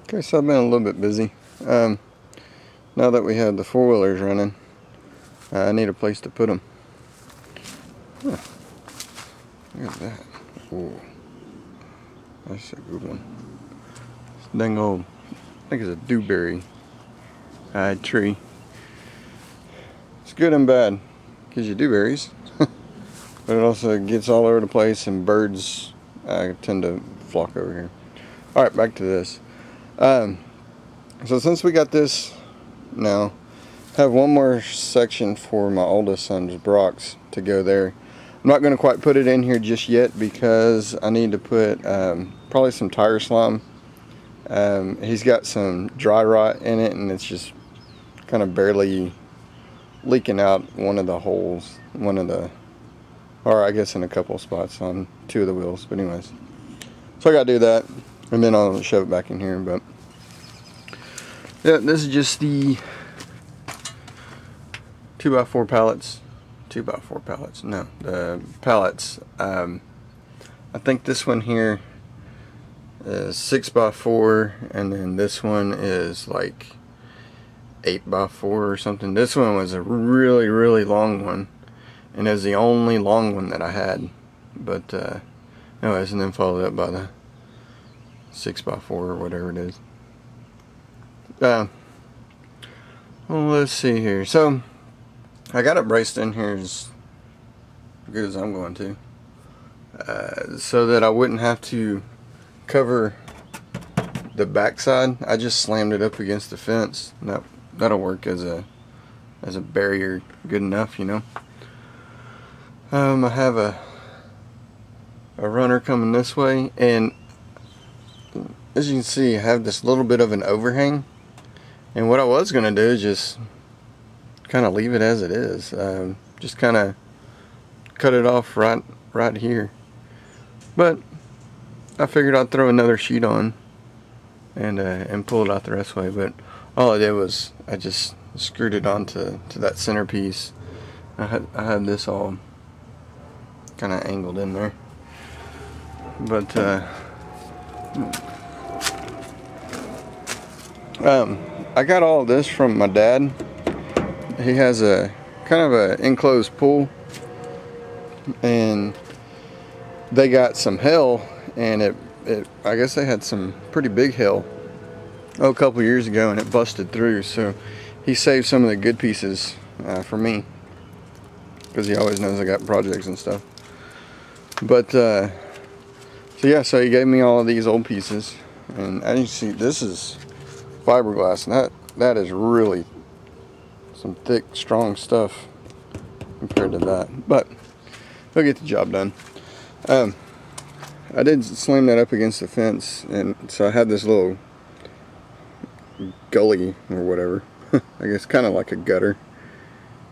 Okay, so I've been a little bit busy. Now that we have the four-wheelers running, I need a place to put them. Huh. Look at that. Ooh. That's a good one. It's dang old. I think it's a dewberry tree. It's good and bad. Gives you dewberries. But it also gets all over the place, and birds tend to flock over here. Alright, back to this. So since we got this now, I have one more section for my oldest son's Brock's to go there. I'm not going to quite put it in here just yet because I need to put probably some tire slime. He's got some dry rot in it, and it's just kind of barely leaking out one of the holes, or I guess in a couple spots on two of the wheels. But anyways, so I gotta do that, and then I'll shove it back in here. But yeah, this is just the 2x4 pallets. 2x4 pallets, no, the pallets. I think this one here is 6x4, and then this one is like 8x4 or something. This one was a really long one, and is the only long one that I had. But anyways, and then followed up by the 6x4 or whatever it is. Well, let's see here. So I got it braced in here as good as I'm going to, so that I wouldn't have to cover the backside. I just slammed it up against the fence. That'll work as a barrier good enough, you know. I have a runner coming this way, and as you can see, I have this little bit of an overhang, and what I was gonna do is just kind of leave it as it is. Just kind of cut it off right here, but I figured I'd throw another sheet on and pull it out the rest way. But all I did was I just screwed it onto that centerpiece. I had this all kind of angled in there, but I got all of this from my dad. He has a kind of an enclosed pool, and they got some hail, and I guess they had some pretty big hail a couple years ago, and it busted through. So he saved some of the good pieces for me, because he always knows I got projects and stuff. But so yeah, so he gave me all of these old pieces, and as you can see, this is fiberglass, and that is really some thick, strong stuff compared to that, but he'll get the job done. I did slam that up against the fence, and so I had this little gully or whatever. I guess kind of like a gutter.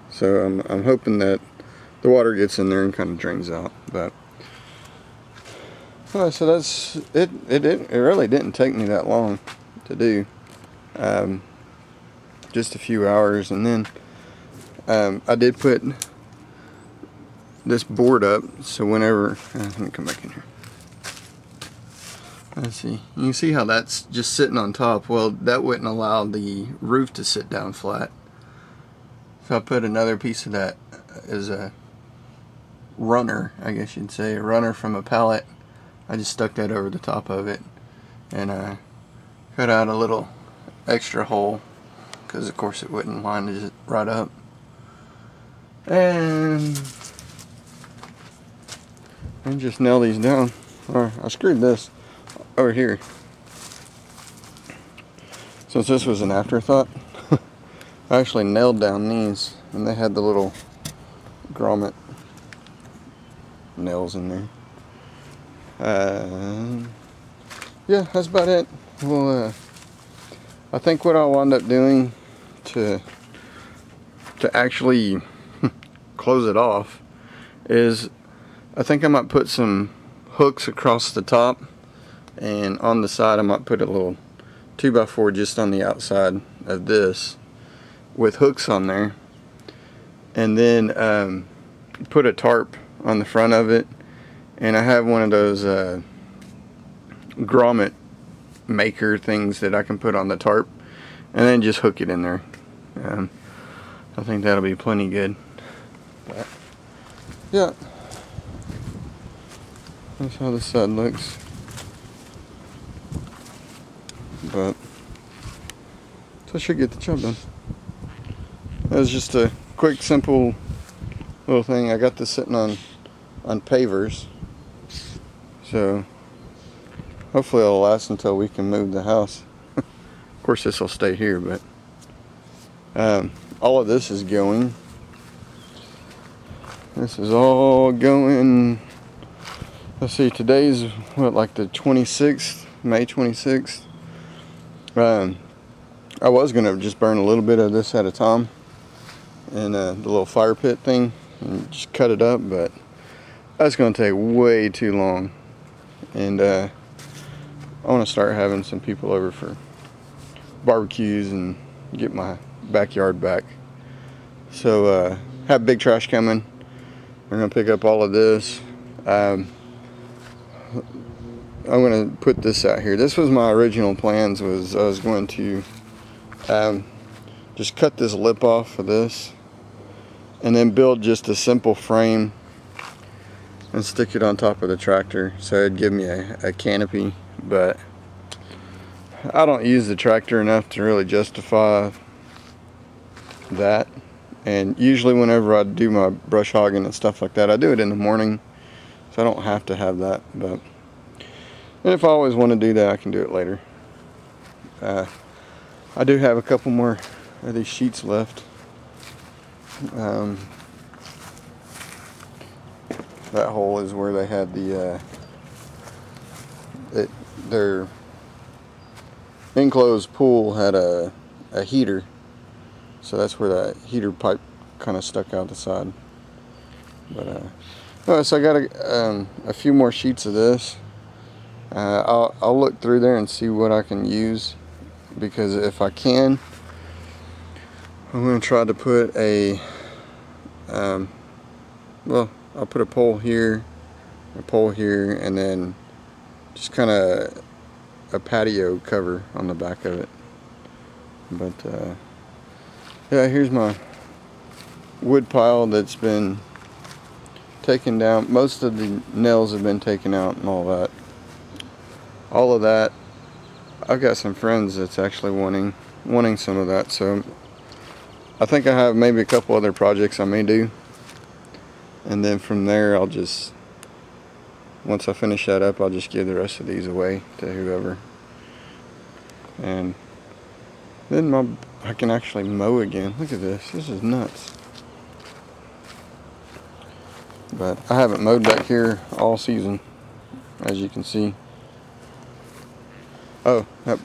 So I'm hoping that the water gets in there and kind of drains out. But so that's it. It really didn't take me that long to do. Just a few hours, and then I did put this board up, so whenever let me come back in here. Let's see. You can see how that's just sitting on top. Well, that wouldn't allow the roof to sit down flat. So I put another piece of that as a runner, I guess you'd say, a runner from a pallet. I just stuck that over the top of it, and I cut out a little extra hole, because of course it wouldn't line it right up. And just nail these down. Or I screwed this over here, since this was an afterthought. I actually nailed down these, and they had the little grommet nails in there. Yeah, that's about it. Well, I think what I'll wind up doing to actually close it off is, I think I might put some hooks across the top, and on the side I might put a little 2x4 just on the outside of this with hooks on there, and then put a tarp on the front of it. And I have one of those grommet maker things that I can put on the tarp, and then just hook it in there. I think that'll be plenty good. But, yeah, that's how this side looks. But so I should get the job done. That was just a quick, simple little thing. I got this sitting on pavers, so hopefully it'll last until we can move the house. Of course, this will stay here, but all of this is going. This is all going. Let's see, today's what, like the 26th, May 26th. I was gonna just burn a little bit of this at a time in the little fire pit thing and just cut it up, but that's gonna take way too long, and I want to start having some people over for barbecues and get my backyard back. So have big trash coming. We're gonna pick up all of this. I'm gonna put this out here. This was my original plans. Was I was going to just cut this lip off of this and then build just a simple frame and stick it on top of the tractor, so it'd give me a canopy. But I don't use the tractor enough to really justify that, and usually whenever I do my brush hogging and stuff like that, I do it in the morning, so I don't have to have that. But and if I always want to do that, I can do it later. I do have a couple more of these sheets left. That hole is where they had the their enclosed pool had a heater, so that's where that heater pipe kind of stuck out the side. But so I got a few more sheets of this. I'll look through there and see what I can use, because if I can, I'm going to try to put a well, I'll put a pole here, and then just kind of a patio cover on the back of it. But yeah, here's my wood pile that's been taken down. Most of the nails have been taken out and all that. All of that, I've got some friends that's actually wanting some of that, so I think I have maybe a couple other projects I may do, and then from there I'll just, once I finish that up, I'll just give the rest of these away to whoever, and then I can actually mow again. Look at this is nuts. But I haven't mowed back here all season, as you can see. Oh, that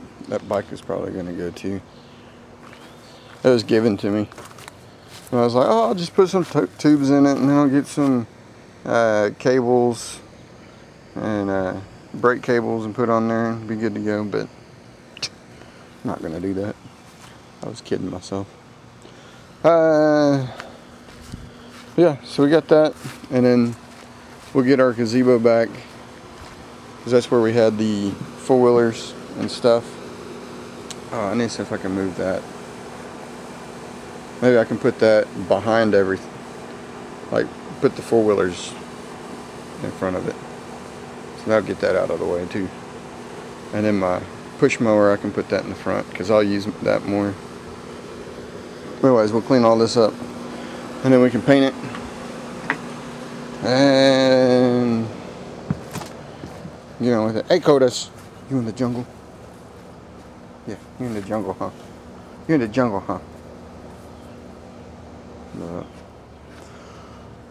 bike is probably going to go too. It was given to me. And I was like, oh, I'll just put some tubes in it, and then I'll get some cables and brake cables and put on there and be good to go. But I'm not going to do that. I was kidding myself. Yeah, so we got that, and then we'll get our gazebo back, because that's where we had the four-wheelers and stuff. Oh, I need to see if I can move that. Maybe I can put that behind everything, like put the four-wheelers in front of it, so that'll get that out of the way too. And then my push mower, I can put that in the front, because I'll use that more. Otherwise, we'll clean all this up, and then we can paint it. And get on with it. Hey, Kodas, you in the jungle? Yeah, you're in the jungle, huh? You're in the jungle, huh?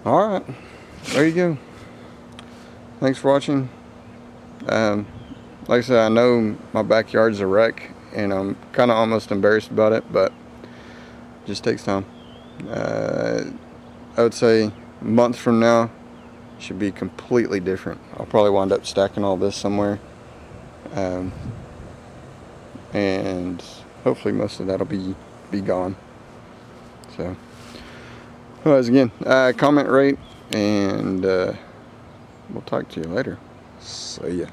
Alright, there you go. Thanks for watching. Like I said, I know my backyard's a wreck, and I'm kind of almost embarrassed about it, but it just takes time. I would say a month from now should be completely different. I'll probably wind up stacking all this somewhere, and hopefully most of that'll be gone. So anyways, again, comment, rate, and we'll talk to you later. See ya.